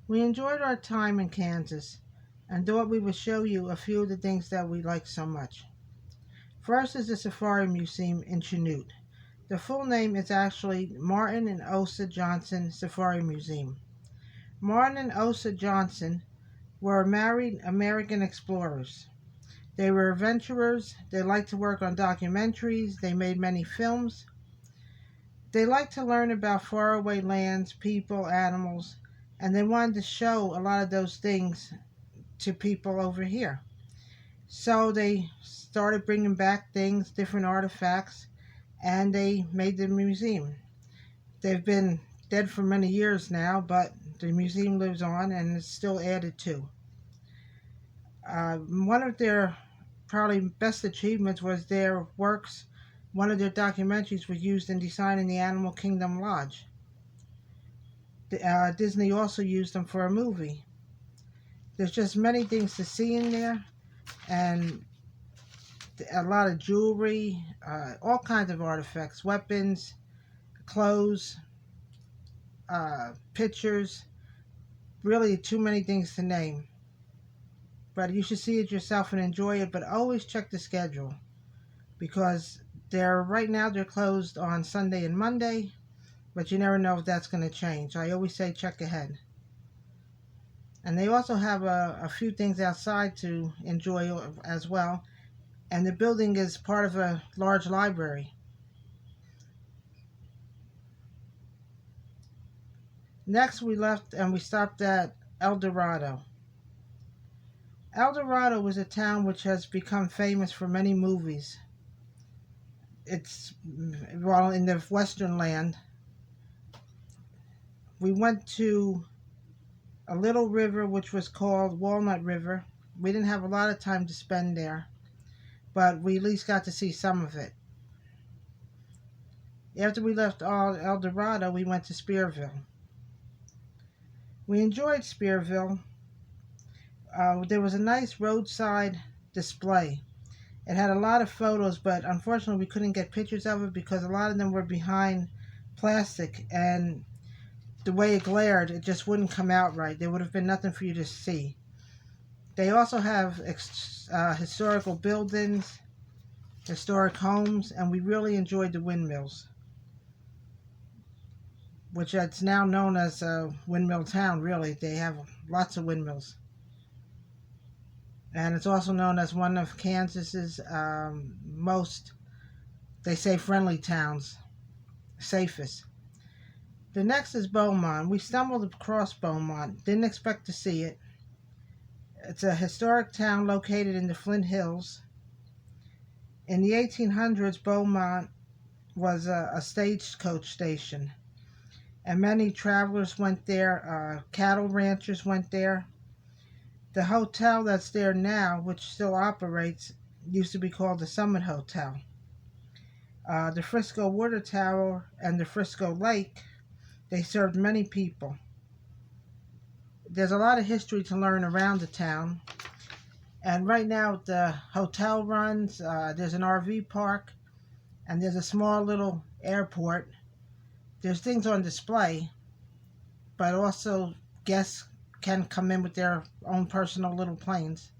We enjoyed our time in Kansas and thought we would show you a few of the things that we like so much. First is the Safari Museum in Chanute. The full name is actually Martin and Osa Johnson Safari Museum. Martin and Osa Johnson were married American explorers. They were adventurers, they liked to work on documentaries, they made many films. They liked to learn about faraway lands, people, animals, and they wanted to show a lot of those things to people over here. So they started bringing back things, different artifacts, and they made the museum. They've been dead for many years now, but the museum lives on and is still added to. One of their probably best achievements was their works. One of their documentaries was used in designing the Animal Kingdom Lodge. Disney also used them for a movie. There's just many things to see in there, and a lot of jewelry, all kinds of artifacts, weapons, clothes, pictures. Really, too many things to name. But you should see it yourself and enjoy it. But always check the schedule because right now they're closed on Sunday and Monday. But you never know if that's going to change. I always say check ahead. And they also have a few things outside to enjoy as well. And the building is part of a large library. Next, we left and we stopped at El Dorado. El Dorado was a town which has become famous for many movies. It's, well, in the western land. We went to a little river which was called Walnut River. We didn't have a lot of time to spend there, but we at least got to see some of it. After we left El Dorado, we went to Spearville. We enjoyed Spearville. There was a nice roadside display. It had a lot of photos, but unfortunately we couldn't get pictures of it because a lot of them were behind plastic, and the way it glared, it just wouldn't come out right. There would have been nothing for you to see. They also have historical buildings, historic homes, and we really enjoyed the windmills, which it's now known as Windmill Town, really. They have lots of windmills. And it's also known as one of Kansas's most, they say, friendly towns, safest. The next is Beaumont. We stumbled across Beaumont. Didn't expect to see it. It's a historic town located in the Flint Hills. In the 1800s, Beaumont was a stagecoach station, and many travelers went there. Cattle ranchers went there. The hotel that's there now, which still operates, used to be called the Summit Hotel. The Frisco Water Tower and the Frisco Lake, they served many people. There's a lot of history to learn around the town. And right now the hotel runs, there's an RV park, and there's a small little airport. There's things on display, but also guests can come in with their own personal little planes.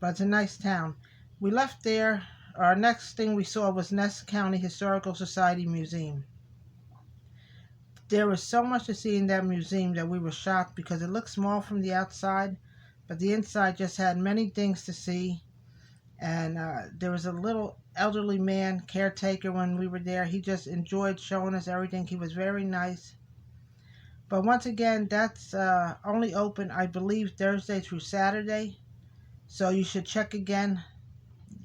But it's a nice town. We left there. Our next thing we saw was Ness County Historical Society Museum. There was so much to see in that museum that we were shocked because it looked small from the outside, but the inside just had many things to see. And there was a little elderly man, caretaker, when we were there. He just enjoyed showing us everything. He was very nice. But once again, that's only open, I believe, Thursday through Saturday. So you should check again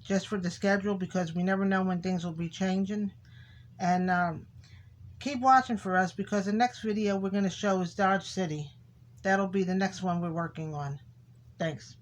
just for the schedule because we never know when things will be changing. And keep watching for us because the next video we're going to show is Dodge City. That'll be the next one we're working on. Thanks.